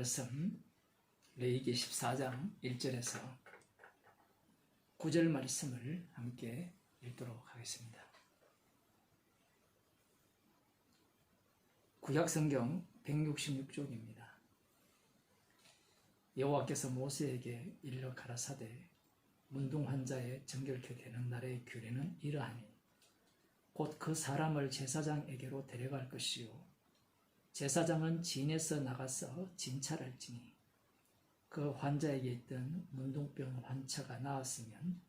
말씀 레위기 14장 1절에서 9절 말씀을 함께 읽도록 하겠습니다. 구약성경 166쪽입니다. 여호와께서 모세에게 일러 가라사대 문둥 환자의 정결케 되는 날의 규례는 이러하니 곧 그 사람을 제사장에게로 데려갈 것이요 제사장은 진에서 나가서 진찰할지니 그 환자에게 있던 문둥병 환자가 나았으면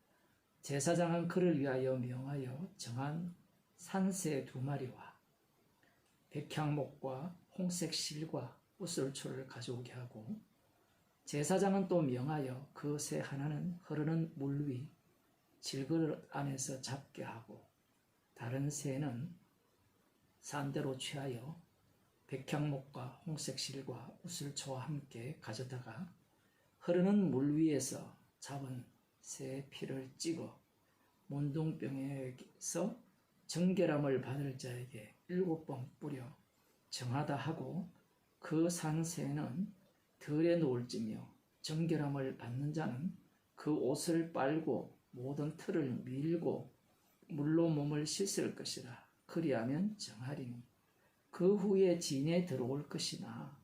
제사장은 그를 위하여 명하여 정한 산새 2마리와 백향목과 홍색 실과 우슬초를 가져오게 하고 제사장은 또 명하여 그 새 하나는 흐르는 물 위 질그릇 안에서 잡게 하고 다른 새는 산대로 취하여 백향목과 홍색 실과 우슬초와 함께 가져다가 흐르는 물 위에서 잡은 새 피를 찍어 문둥병에서 정결함을 받을 자에게 7번 뿌려 정하다 하고 그 산새는 들에 놓을지며 정결함을 받는 자는 그 옷을 빨고 모든 틀을 밀고 물로 몸을 씻을 것이라. 그리하면 정하리니 그 후에 진에 들어올 것이나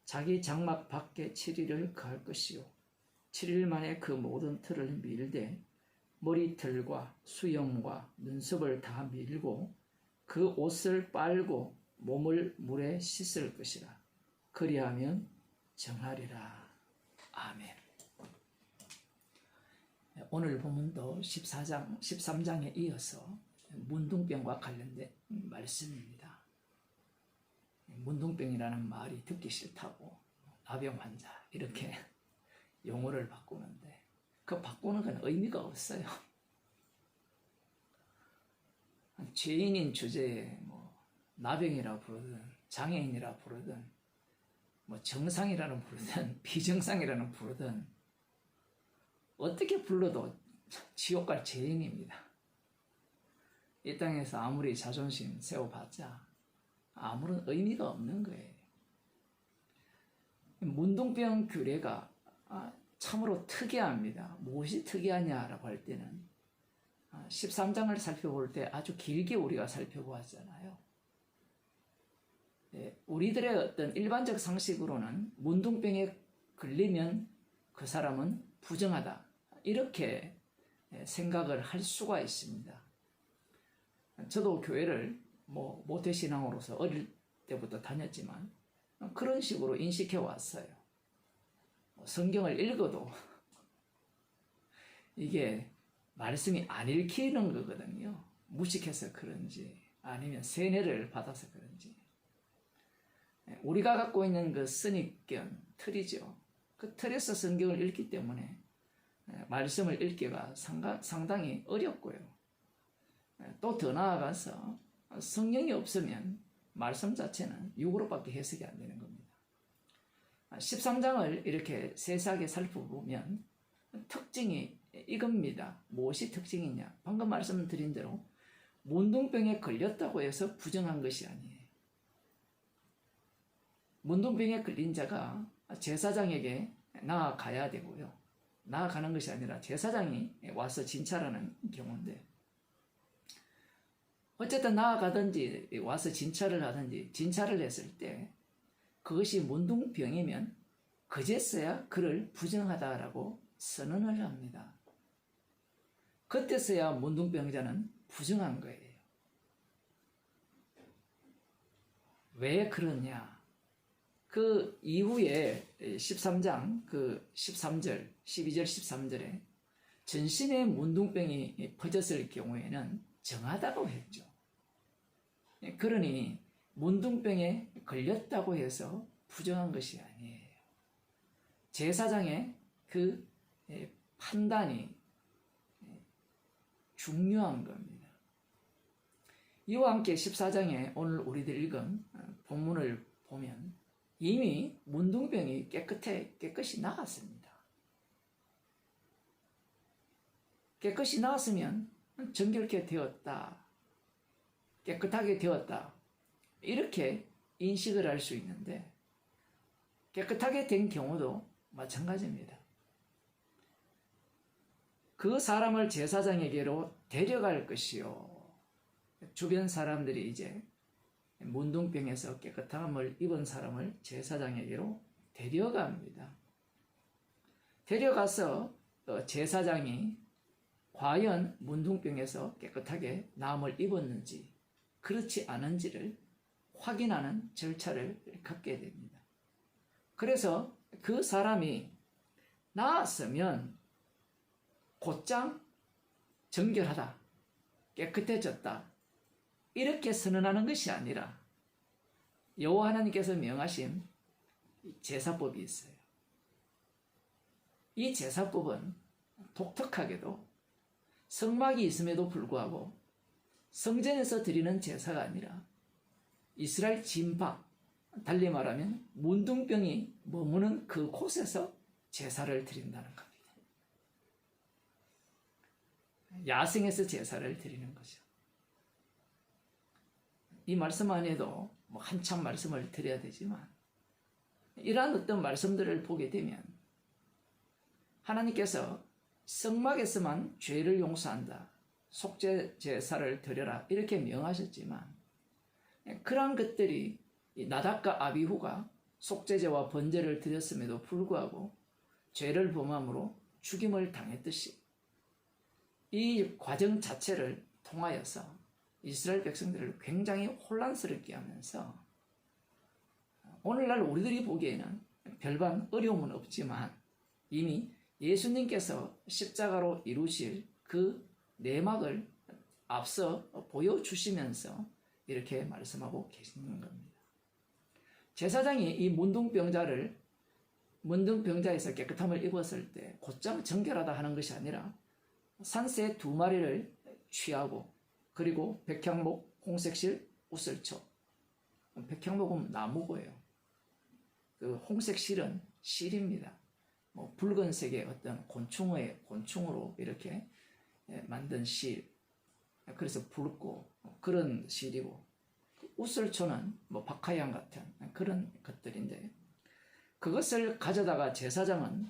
자기 장막 밖에 7일을 거할 것이요 7일 만에 그 모든 틀을 밀되 머리털과 수염과 눈썹을 다 밀고 그 옷을 빨고 몸을 물에 씻을 것이라. 그리하면 정하리라. 아멘. 오늘 본문도 13장에 이어서 문둥병과 관련된 말씀입니다. 문둥병이라는 말이 듣기 싫다고 나병 환자 이렇게 용어를 바꾸는데 그 바꾸는 건 의미가 없어요. 죄인인 주제에 나병이라 부르든 장애인이라 부르든 정상이라는 부르든 비정상이라는 부르든 어떻게 불러도 지옥 갈 죄인입니다. 이 땅에서 아무리 자존심 세워봤자 아무런 의미가 없는 거예요. 문둥병 규례가 참으로 특이합니다. 무엇이 특이하냐라고 할 때는 13장을 살펴볼 때 아주 길게 우리가 살펴보았잖아요. 우리들의 어떤 일반적 상식으로는 문둥병에 걸리면 그 사람은 부정하다 이렇게 생각을 할 수가 있습니다. 저도 교회를 모태신앙으로서 어릴 때부터 다녔지만 그런 식으로 인식해 왔어요. 성경을 읽어도 이게 말씀이 안 읽히는 거거든요. 무식해서 그런지 아니면 세뇌를 받아서 그런지. 우리가 갖고 있는 그 선입견, 틀이죠. 그 틀에서 성경을 읽기 때문에 말씀을 읽기가 상당히 어렵고요. 또 더 나아가서 성령이 없으면 말씀 자체는 육으로밖에 해석이 안 되는 겁니다. 13장을 이렇게 세세하게 살펴보면 특징이 이겁니다. 무엇이 특징이냐? 방금 말씀드린 대로 문둥병에 걸렸다고 해서 부정한 것이 아니에요. 문둥병에 걸린 자가 제사장에게 나아가야 되고요. 나아가는 것이 아니라 제사장이 와서 진찰하는 경우인데 어쨌든 나아가든지 와서 진찰을 하든지 진찰을 했을 때 그것이 문둥병이면 그제서야 그를 부정하다라고 선언을 합니다. 그때서야 문둥병자는 부정한 거예요. 왜 그러냐? 그 이후에 13장 그 13절, 12절, 13절에 전신에 문둥병이 퍼졌을 경우에는 정하다고 했죠. 그러니 문둥병에 걸렸다고 해서 부정한 것이 아니에요. 제사장의 그 판단이 중요한 겁니다. 이와 함께 14장에 오늘 우리들 읽은 본문을 보면 이미 문둥병이 깨끗이 나았습니다. 깨끗이 나았으면 정결케 되었다, 깨끗하게 되었다 이렇게 인식을 할 수 있는데 깨끗하게 된 경우도 마찬가지입니다. 그 사람을 제사장에게로 데려갈 것이요. 주변 사람들이 이제 문둥병에서 깨끗함을 입은 사람을 제사장에게로 데려갑니다. 데려가서 제사장이 과연 문둥병에서 깨끗하게 나음을 입었는지 그렇지 않은지를 확인하는 절차를 갖게 됩니다. 그래서 그 사람이 나았으면 곧장 정결하다, 깨끗해졌다 이렇게 선언하는 것이 아니라 여호와 하나님께서 명하신 제사법이 있어요. 이 제사법은 독특하게도 성막이 있음에도 불구하고 성전에서 드리는 제사가 아니라 이스라엘 진박, 달리 말하면 문둥병이 머무는 그곳에서 제사를 드린다는 겁니다. 야생에서 제사를 드리는 거죠. 이 말씀 안에도 한참 말씀을 드려야 되지만 이러한 어떤 말씀들을 보게 되면 하나님께서 성막에서만 죄를 용서한다, 속죄 제사를 드려라 이렇게 명하셨지만 그러한 것들이 나답과 아비후가 속죄제와 번제를 드렸음에도 불구하고 죄를 범함으로 죽임을 당했듯이 이 과정 자체를 통하여서 이스라엘 백성들을 굉장히 혼란스럽게 하면서 오늘날 우리들이 보기에는 별반 어려움은 없지만 이미 예수님께서 십자가로 이루실 그 내막을 앞서 보여주시면서 이렇게 말씀하고 계시는 겁니다. 제사장이 이 문둥병자에서 깨끗함을 입었을 때 곧장 정결하다 하는 것이 아니라 산새 2마리를 취하고 그리고 백향목, 홍색실, 우슬초. 백향목은 나무고요. 그 홍색실은 실입니다. 붉은색의 어떤 곤충으로 이렇게 만든 실. 그래서 붉고 그런 실이고 우슬초는 박하향 같은 그런 것들인데 그것을 가져다가 제사장은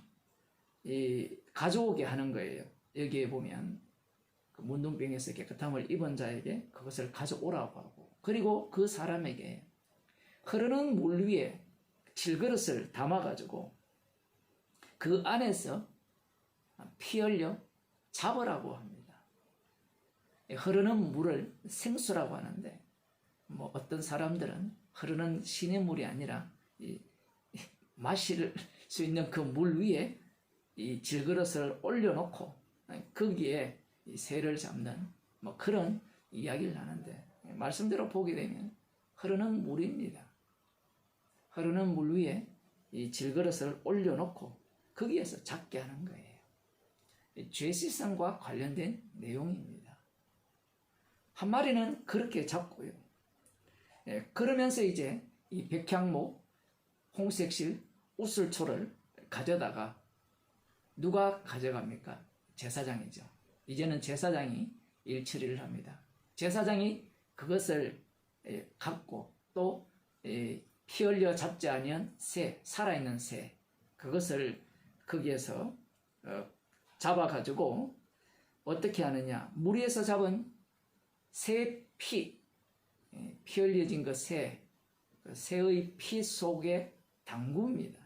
가져오게 하는 거예요. 여기에 보면 그 문둥병에서 깨끗함을 입은 자에게 그것을 가져오라고 하고 그리고 그 사람에게 흐르는 물 위에 질그릇을 담아가지고 그 안에서 피 흘려 잡으라고 합니다. 흐르는 물을 생수라고 하는데 어떤 사람들은 흐르는 시냇물이 아니라 마실 수 있는 그 물 위에 이 질그릇을 올려놓고 거기에 새를 잡는 그런 이야기를 하는데 말씀대로 보게 되면 흐르는 물입니다. 흐르는 물 위에 이 질그릇을 올려놓고 거기에서 잡게 하는 거예요. 죄시성과 관련된 내용입니다. 한 마리는 그렇게 잡고요. 그러면서 이제 이 백향목, 홍색실, 우슬초를 가져다가 누가 가져갑니까? 제사장이죠. 이제는 제사장이 일처리를 합니다. 제사장이 그것을 갖고 또 피 흘려 잡지 아니한 새, 살아있는 새, 그것을 거기에서 잡아가지고 어떻게 하느냐? 물 위에서 잡은 새 피 흘려진 그 새의 피 속에 담굽니다.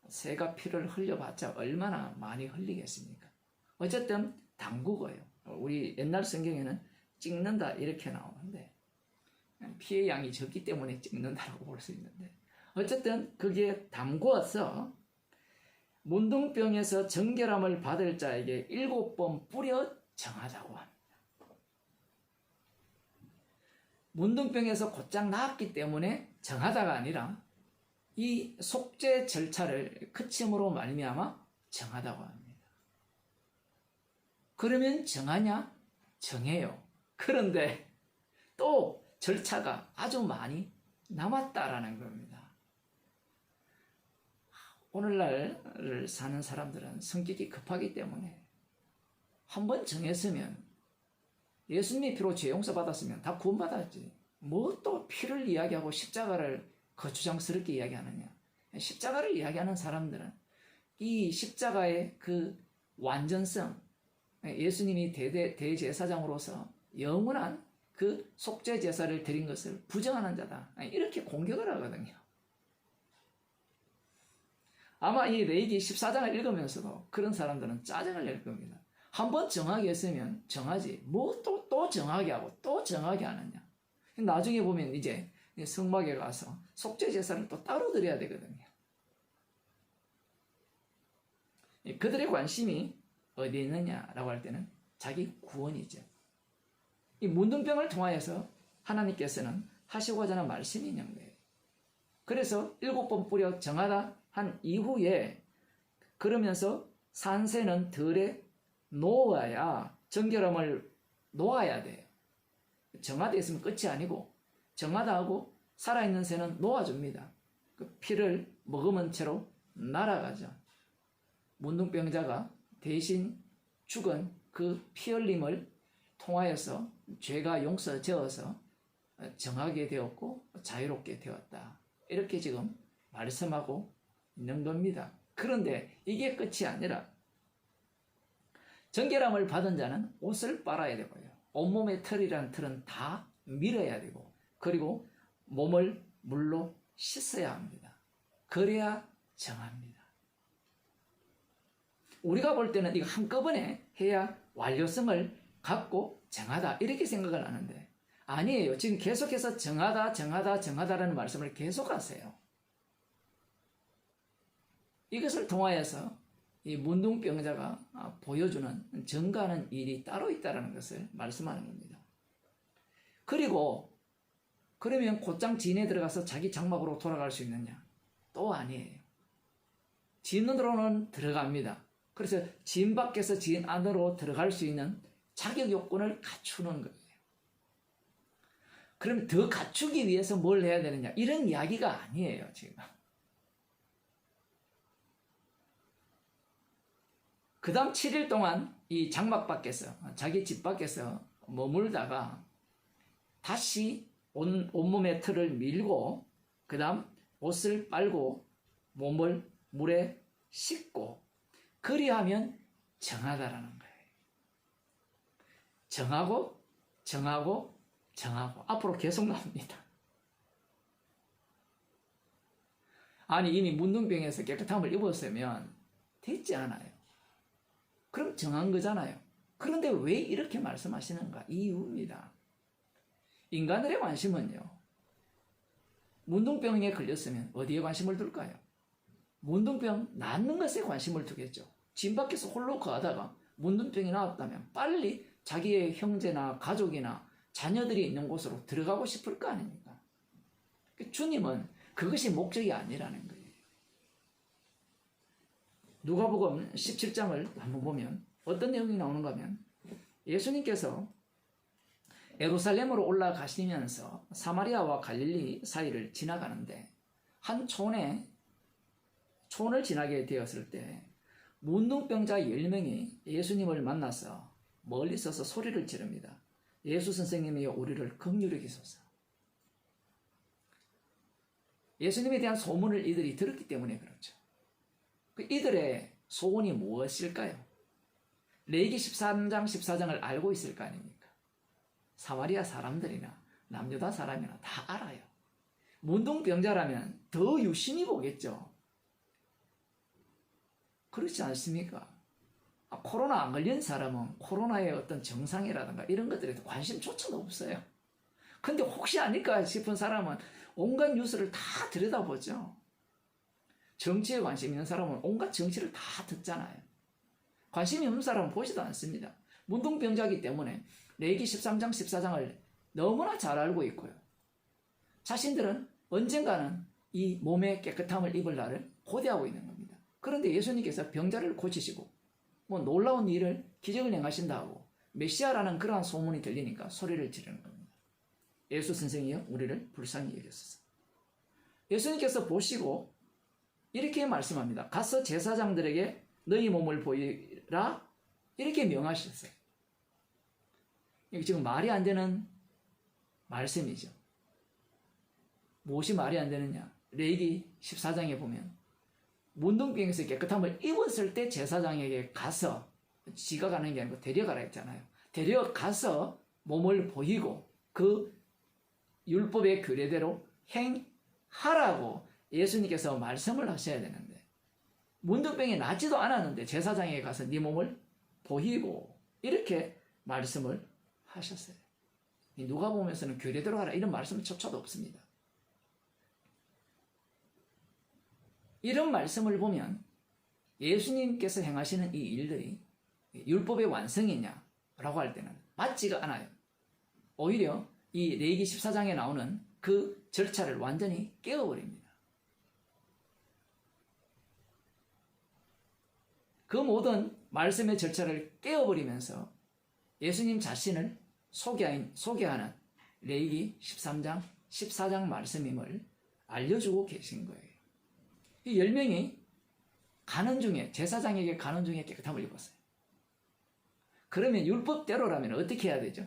새가 피를 흘려봤자 얼마나 많이 흘리겠습니까? 어쨌든 담그고요. 우리 옛날 성경에는 찍는다 이렇게 나오는데 피의 양이 적기 때문에 찍는다라고 볼 수 있는데 어쨌든 거기에 담궈서 문둥병에서 정결함을 받을 자에게 7번 뿌려 정하자고 합니다. 문둥병에서 곧장 나았기 때문에 정하다가 아니라 이 속죄 절차를 그침으로 말미암아 정하다고 합니다. 그러면 정하냐? 정해요. 그런데 또 절차가 아주 많이 남았다라는 겁니다. 오늘날을 사는 사람들은 성격이 급하기 때문에 한번 정했으면 예수님의 피로 죄 용서 받았으면 다 구원받았지. 뭐 또 피를 이야기하고 십자가를 거추장스럽게 이야기하느냐. 십자가를 이야기하는 사람들은 이 십자가의 그 완전성, 예수님이 대제사장으로서 영원한 그 속죄 제사를 드린 것을 부정하는 자다, 이렇게 공격을 하거든요. 아마 이 레위기 14장을 읽으면서도 그런 사람들은 짜증을 낼 겁니다. 한번 정하게 했으면 정하지, 뭐 또 정하게 하고 또 정하게 하느냐. 나중에 보면 이제 성막에 가서 속죄 제사를 또 따로 드려야 되거든요. 그들의 관심이 어디에 있느냐라고 할 때는 자기 구원이죠. 이 문둥병을 통하여서 하나님께서는 하시고자 하는 말씀이 있는 거예요. 그래서 7번 뿌려 정하다 한 이후에, 그러면서 산새는 들에 놓아야, 정결함을 놓아야 돼요. 정하다 있으면 끝이 아니고 정하다 하고 살아있는 새는 놓아줍니다. 그 피를 머금은 채로 날아가죠. 문둥병자가 대신 죽은 그 피 흘림을 통하여서 죄가 용서되어서 정하게 되었고 자유롭게 되었다, 이렇게 지금 말씀하고 있는 겁니다. 그런데 이게 끝이 아니라 정결함을 받은 자는 옷을 빨아야 되고요, 온몸의 털이란 털은 다 밀어야 되고, 그리고 몸을 물로 씻어야 합니다. 그래야 정합니다. 우리가 볼 때는 이거 한꺼번에 해야 완료성을 갖고 정하다, 이렇게 생각을 하는데 아니에요. 지금 계속해서 정하다라는 말씀을 계속하세요. 이것을 통하여서 이 문둥병자가 보여주는 증거하는 일이 따로 있다는 것을 말씀하는 겁니다. 그리고 그러면 곧장 진에 들어가서 자기 장막으로 돌아갈 수 있느냐? 또 아니에요. 진으로는 들어갑니다. 그래서 진 밖에서 진 안으로 들어갈 수 있는 자격 요건을 갖추는 거예요. 그럼 더 갖추기 위해서 뭘 해야 되느냐? 이런 이야기가 아니에요, 지금. 그 다음 7일 동안 이 장막 밖에서, 자기 집 밖에서 머물다가 다시 온몸의 털을 밀고, 그 다음 옷을 빨고 몸을 물에 씻고, 그리하면 정하다라는 거예요. 정하고 앞으로 계속 나옵니다. 아니, 이미 문둥병에서 깨끗함을 입었으면 됐지 않아요. 그럼 정한 거잖아요. 그런데 왜 이렇게 말씀하시는가? 이유입니다. 인간들의 관심은요, 문둥병에 걸렸으면 어디에 관심을 둘까요? 문둥병 낫는 것에 관심을 두겠죠. 집 밖에서 홀로 거하다가 문둥병이 나왔다면 빨리 자기의 형제나 가족이나 자녀들이 있는 곳으로 들어가고 싶을 거 아닙니까? 주님은 그것이 목적이 아니라는 거예요. 누가복음 17장을 한번 보면 어떤 내용이 나오는가 하면, 예수님께서 예루살렘으로 올라가시면서 사마리아와 갈릴리 사이를 지나가는데 한 촌을 지나게 되었을 때 문둥병자 10명이 예수님을 만나서 멀리 서서 소리를 지릅니다. 예수 선생님이여, 우리를 긍휼히 여기소서. 예수님에 대한 소문을 이들이 들었기 때문에 그렇죠. 이들의 소원이 무엇일까요? 레위기 13장 14장을 알고 있을 거 아닙니까? 사마리아 사람들이나 남유다 사람이나 다 알아요. 문둥병자라면 더 유심히 보겠죠. 그렇지 않습니까? 코로나 안 걸린 사람은 코로나의 어떤 증상이라든가 이런 것들에 관심조차도 없어요. 근데 혹시 아닐까 싶은 사람은 온갖 뉴스를 다 들여다보죠. 정치에 관심 있는 사람은 온갖 정치를 다 듣잖아요. 관심이 없는 사람은 보지도 않습니다. 문둥병자이기 때문에 레위기 13장 14장을 너무나 잘 알고 있고요. 자신들은 언젠가는 이 몸의 깨끗함을 입을 날을 고대하고 있는 겁니다. 그런데 예수님께서 병자를 고치시고 뭐 놀라운 일을, 기적을 행하신다 하고 메시아라는 그러한 소문이 들리니까 소리를 지르는 겁니다. 예수 선생이여, 우리를 불쌍히 여기소서. 예수님께서 보시고 이렇게 말씀합니다. 가서 제사장들에게 너희 몸을 보이라, 이렇게 명하셨어요. 이게 지금 말이 안 되는 말씀이죠. 무엇이 말이 안 되느냐? 레위기 14장에 보면 문둥병에서 깨끗함을 입었을 때 제사장에게 가서, 지가 가는 게 아니고 데려가라 했잖아요. 데려가서 몸을 보이고 그 율법의 규례대로 행하라고 예수님께서 말씀을 하셔야 되는데, 문둥병이 낫지도 않았는데 제사장에게 가서 네 몸을 보이고 이렇게 말씀을 하셨어요. 누가 보면서는 규례대로 하라 이런 말씀은 조차도 없습니다. 이런 말씀을 보면 예수님께서 행하시는 이 일들이 율법의 완성이냐라고 할 때는 맞지가 않아요. 오히려 이 레위기 14장에 나오는 그 절차를 완전히 깨어버립니다. 그 모든 말씀의 절차를 깨어버리면서 예수님 자신을 소개하는 레위기 13장, 14장 말씀임을 알려주고 계신 거예요. 이 10명이 가는 중에, 제사장에게 가는 중에 깨끗함을 입었어요. 그러면 율법대로라면 어떻게 해야 되죠?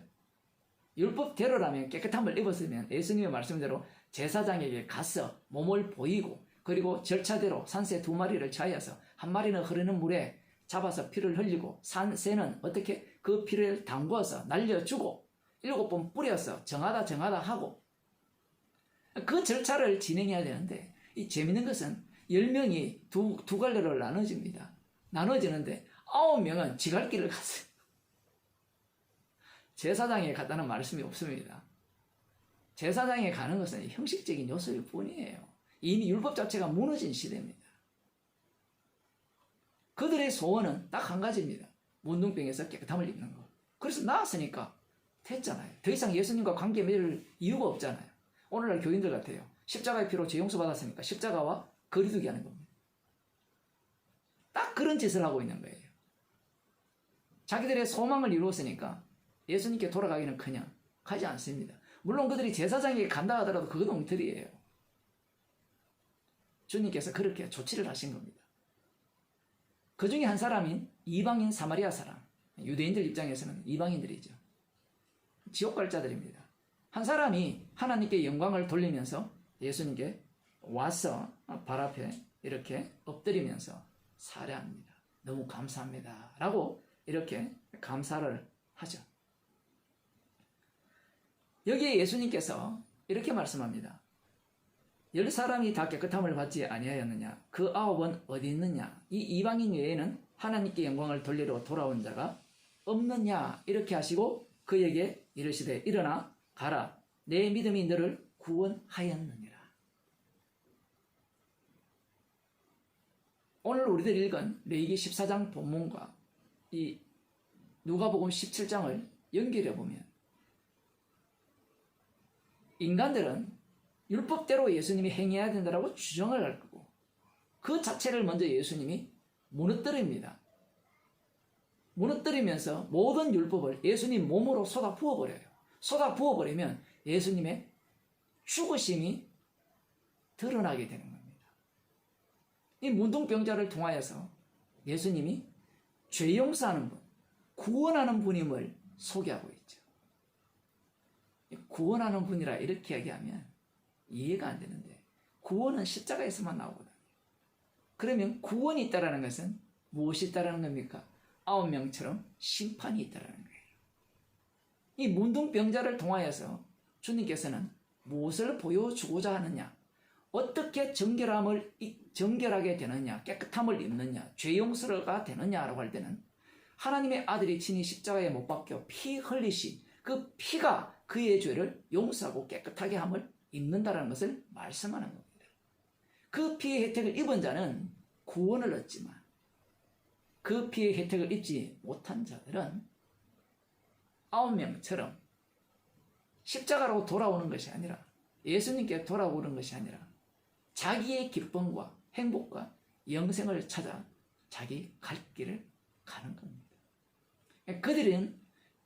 율법대로라면 깨끗함을 입었으면 예수님의 말씀대로 제사장에게 가서 몸을 보이고, 그리고 절차대로 산새 2마리를 차여서 한 마리는 흐르는 물에 잡아서 피를 흘리고, 산새는 어떻게 그 피를 담궈서 날려주고 7번 뿌려서 정하다 하고, 그 절차를 진행해야 되는데, 이 재밌는 것은 10명이 두 갈래로 나눠지는데 9명은 지갈 길을 갔어요. 제사장에 갔다는 말씀이 없습니다. 제사장에 가는 것은 형식적인 요소일 뿐이에요. 이미 율법 자체가 무너진 시대입니다. 그들의 소원은 딱 한 가지입니다. 문둥병에서 깨끗함을 입는 것. 그래서 나았으니까 됐잖아요. 더 이상 예수님과 관계 맺을 이유가 없잖아요. 오늘날 교인들 같아요. 십자가의 피로 죄 용서 받았으니까 십자가와 거리두기 하는 겁니다. 딱 그런 짓을 하고 있는 거예요. 자기들의 소망을 이루었으니까 예수님께 돌아가기는 그냥 가지 않습니다. 물론 그들이 제사장에게 간다 하더라도 그건 엉터리예요. 주님께서 그렇게 조치를 하신 겁니다. 그 중에 한 사람인 이방인 사마리아 사람, 유대인들 입장에서는 이방인들이죠. 지옥 갈 자들입니다. 한 사람이 하나님께 영광을 돌리면서 예수님께 와서 발 앞에 이렇게 엎드리면서 사례합니다. 너무 감사합니다 라고 이렇게 감사를 하죠. 여기에 예수님께서 이렇게 말씀합니다. 10사람이 다 깨끗함을 받지 아니하였느냐? 그 9은 어디 있느냐? 이 이방인 외에는 하나님께 영광을 돌리러 돌아온 자가 없느냐? 이렇게 하시고 그에게 이르시되 일어나 가라. 내 믿음이 너를 구원하였느니라. 오늘 우리들 읽은 레위기 14장 본문과 이 누가복음 17장을 연결해 보면 인간들은 율법대로 예수님이 행해야 된다고 주장을 할 거고, 그 자체를 먼저 예수님이 무너뜨립니다. 무너뜨리면서 모든 율법을 예수님 몸으로 쏟아 부어버려요. 쏟아 부어버리면 예수님의 죽으심이 드러나게 되는 겁니다. 이 문둥병자를 통하여서 예수님이 죄 용서하는 분, 구원하는 분임을 소개하고 있죠. 구원하는 분이라 이렇게 얘기하면 이해가 안 되는데, 구원은 십자가에서만 나오거든요. 그러면 구원이 있다는 것은 무엇이 있다는 겁니까? 9명처럼 심판이 있다는 거예요. 이 문둥병자를 통하여서 주님께서는 무엇을 보여주고자 하느냐, 어떻게 정결하게 되느냐, 깨끗함을 입느냐, 죄 용서가 되느냐라고 할 때는 하나님의 아들이 친히 십자가에 못 박혀 피 흘리신 그 피가 그의 죄를 용서하고 깨끗하게 함을 입는다는 것을 말씀하는 겁니다. 그 피의 혜택을 입은 자는 구원을 얻지만 그 피의 혜택을 입지 못한 자들은 9명처럼 십자가로 돌아오는 것이 아니라, 예수님께 돌아오는 것이 아니라 자기의 기쁨과 행복과 영생을 찾아 자기 갈 길을 가는 겁니다. 그들은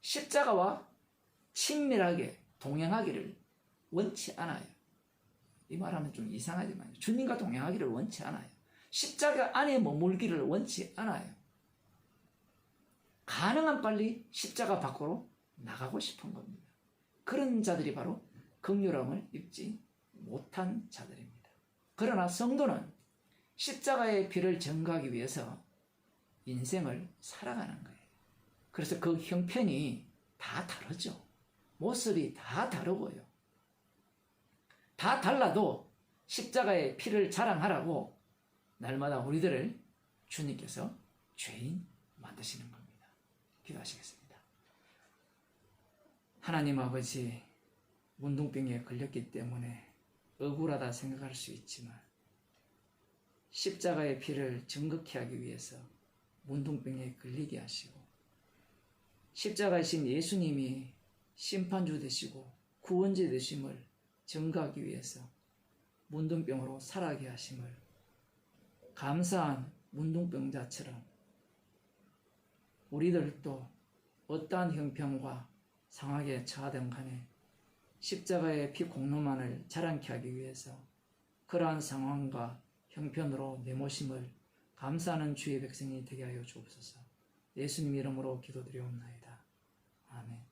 십자가와 친밀하게 동행하기를 원치 않아요. 이 말하면 좀 이상하지만 주님과 동행하기를 원치 않아요. 십자가 안에 머물기를 원치 않아요. 가능한 빨리 십자가 밖으로 나가고 싶은 겁니다. 그런 자들이 바로 긍휼함을 입지 못한 자들입니다. 그러나 성도는 십자가의 피를 증거하기 위해서 인생을 살아가는 거예요. 그래서 그 형편이 다 다르죠. 모습이 다 다르고요. 다 달라도 십자가의 피를 자랑하라고 날마다 우리들을 주님께서 죄인 만드시는 겁니다. 기도하시겠습니다. 하나님 아버지, 문둥병에 걸렸기 때문에 억울하다 생각할 수 있지만 십자가의 피를 증거케 하기 위해서 문둥병에 걸리게 하시고 십자가이신 예수님이 심판주 되시고 구원자 되심을 증거하기 위해서 문둥병으로 살아가게 하심을 감사한 문둥병자처럼 우리들도 어떠한 형편과 상황에 처하든 간에 십자가의 피 공로만을 자랑케 하기 위해서 그러한 상황과 형편으로 내모심을 감사하는 주의 백성이 되게 하여 주옵소서. 예수님 이름으로 기도드리옵나이다. 아멘.